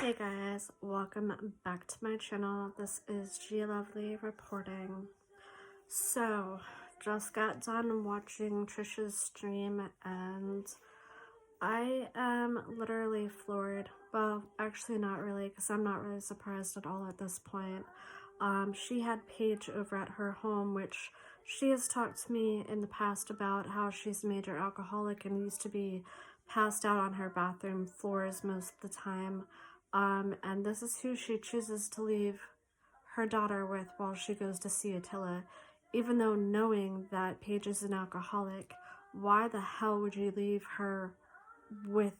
Hey guys, welcome back to my channel. This is G Lovely reporting. So, just got done watching Tricia's stream and I am literally floored. Well, actually not really, because I'm not really surprised at all at this point. She had Paige over at her home, which she has talked to me in the past about how she's a major alcoholic and used to be passed out on her bathroom floors most of the time. And this is who she chooses to leave her daughter with while she goes to see Attila. Even though knowing that Paige is an alcoholic, why the hell would you leave her with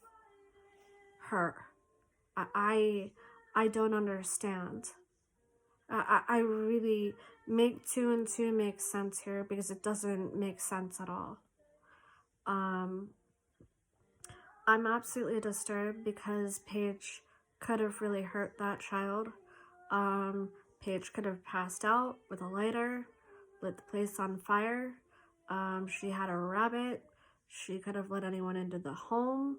her? I don't understand. I really make 2 and 2 make sense here, because it doesn't make sense at all. I'm absolutely disturbed because Paige could have really hurt that child. Paige could have passed out with a lighter, lit the place on fire. She had a rabbit. She could have let anyone into the home.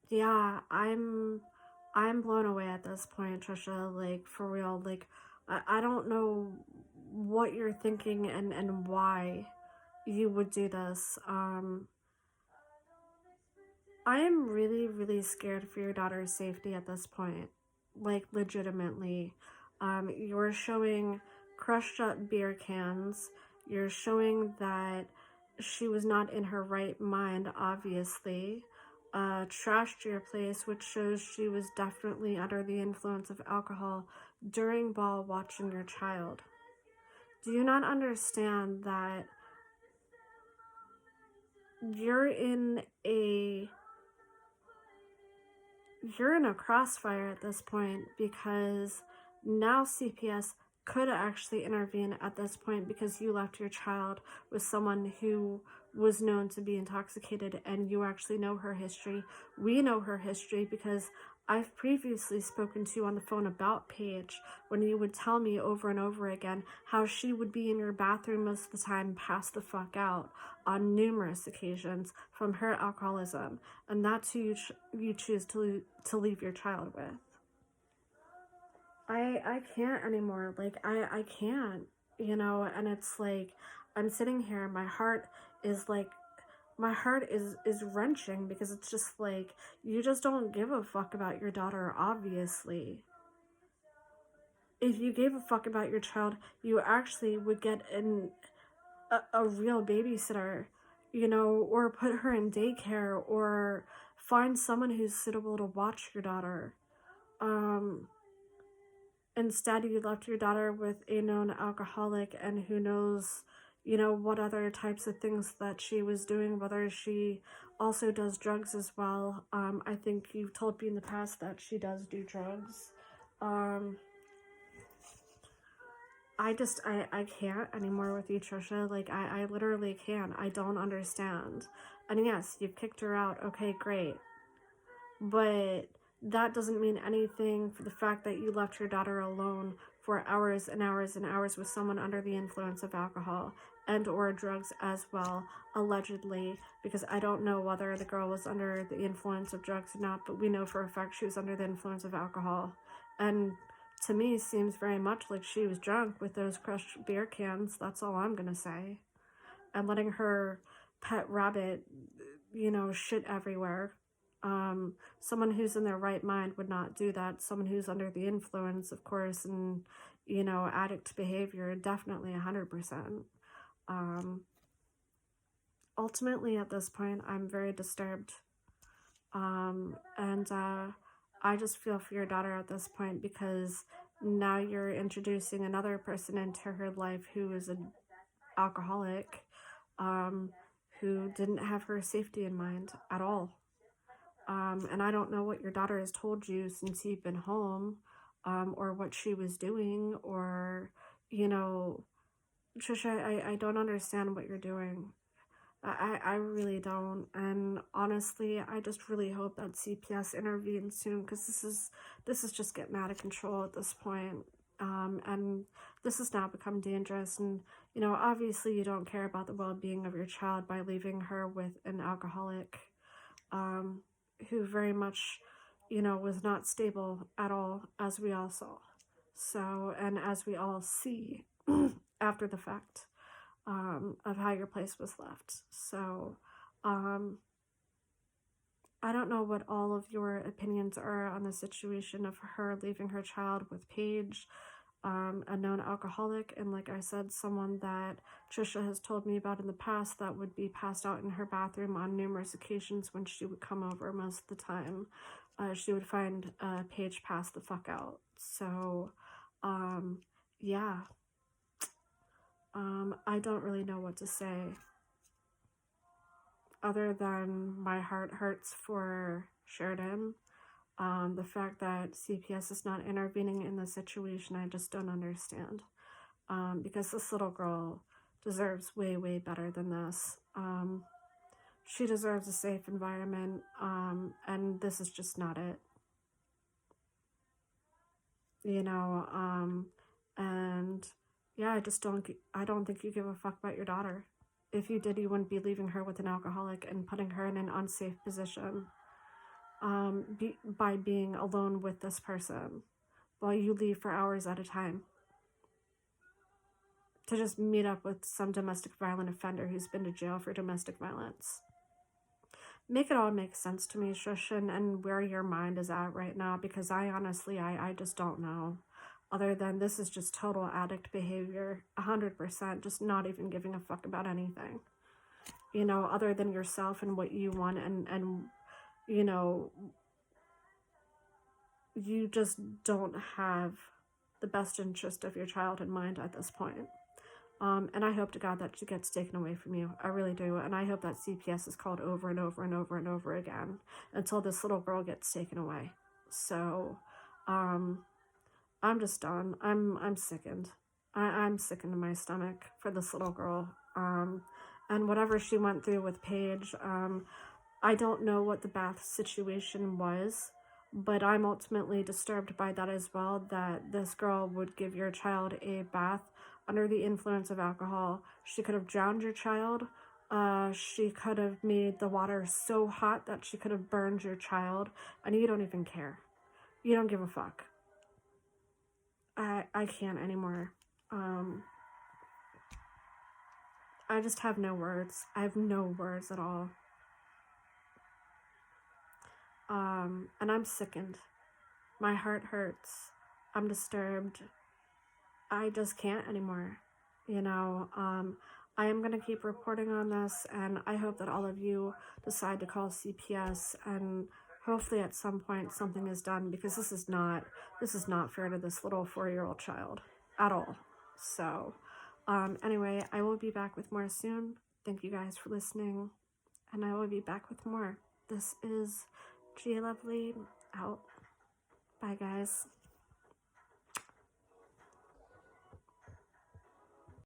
Yeah, I'm blown away at this point, Tricia. Like, for real. Like, I don't know what you're thinking and why you would do this. I am really, really scared for your daughter's safety at this point. Like, legitimately. You're showing crushed up beer cans. You're showing that she was not in her right mind, obviously. Trashed your place, which shows she was definitely under the influence of alcohol during ball watching your child. Do you not understand that you're in a crossfire at this point, because now CPS could actually intervene at this point because you left your child with someone who was known to be intoxicated, and you actually know her history. We know her history because I've previously spoken to you on the phone about Paige, when you would tell me over and over again how she would be in your bathroom most of the time, passed the fuck out on numerous occasions from her alcoholism, and that's who you choose to leave your child with. I can't anymore. Like, I can't, you know. And it's like, I'm sitting here, my heart is like, my heart is wrenching, because it's just like, you just don't give a fuck about your daughter, obviously. If you gave a fuck about your child, you actually would get a real babysitter, you know, or put her in daycare, or find someone who's suitable to watch your daughter. Instead, you left your daughter with a known alcoholic, and who knows, you know, what other types of things that she was doing, whether she also does drugs as well. I think you've told me in the past that she does do drugs. I can't anymore with you, Tricia. Like, I literally can't. I don't understand. And yes, you've kicked her out. Okay, great. But that doesn't mean anything for the fact that you left your daughter alone for hours and hours and hours with someone under the influence of alcohol and or drugs as well, allegedly, because I don't know whether the girl was under the influence of drugs or not, but we know for a fact she was under the influence of alcohol. And to me, seems very much like she was drunk with those crushed beer cans. That's all I'm gonna say. And letting her pet rabbit, you know, shit everywhere. Someone who's in their right mind would not do that. Someone who's under the influence, of course, and, you know, addict behavior, definitely 100%. Ultimately, at this point, I'm very disturbed. I just feel for your daughter at this point, because now you're introducing another person into her life who is an alcoholic, who didn't have her safety in mind at all. And I don't know what your daughter has told you since you've been home, or what she was doing, or, you know, Tricia, I don't understand what you're doing. I really don't. And honestly, I just really hope that CPS intervenes soon, because this is just getting out of control at this point. And this has now become dangerous. And, you know, obviously you don't care about the well-being of your child by leaving her with an alcoholic, who very much you know, was not stable at all, as we all saw. So, and as we all see after the fact, of how your place was left. So, I don't know what all of your opinions are on the situation of her leaving her child with Paige, a known alcoholic, and like I said, someone that Tricia has told me about in the past that would be passed out in her bathroom on numerous occasions when she would come over. Most of the time, she would find Paige passed the fuck out. So, yeah, I don't really know what to say other than my heart hurts for Sheridan. The fact that CPS is not intervening in the situation, I just don't understand. Because this little girl deserves way, way better than this. She deserves a safe environment, and this is just not it. You know, and yeah, I don't think you give a fuck about your daughter. If you did, you wouldn't be leaving her with an alcoholic and putting her in an unsafe position, by being alone with this person while you leave for hours at a time to just meet up with some domestic violent offender who's been to jail for domestic violence. Make it all make sense to me, Tricia, and where your mind is at right now, because I honestly, I just don't know. Other than this is just total addict behavior, 100%, just not even giving a fuck about anything. You know, other than yourself and what you want, and you know, you just don't have the best interest of your child in mind at this point. And I hope to God that she gets taken away from you. I really do. And I hope that CPS is called over and over and over and over again until this little girl gets taken away. So, I'm just done. I'm sickened. I'm sickened to my stomach for this little girl. And whatever she went through with Paige, I don't know what the bath situation was, but I'm ultimately disturbed by that as well, that this girl would give your child a bath under the influence of alcohol. She could have drowned your child. She could have made the water so hot that she could have burned your child, and you don't even care. You don't give a fuck. I can't anymore. I just have no words. I have no words at all. And I'm sickened. My heart hurts. I'm disturbed. I just can't anymore. You know, I am going to keep reporting on this, and I hope that all of you decide to call CPS, and hopefully at some point something is done, because this is not fair to this little 4-year-old child at all. So, anyway, I will be back with more soon. Thank you guys for listening, and I will be back with more. This is Gia Lovely out. Bye, guys.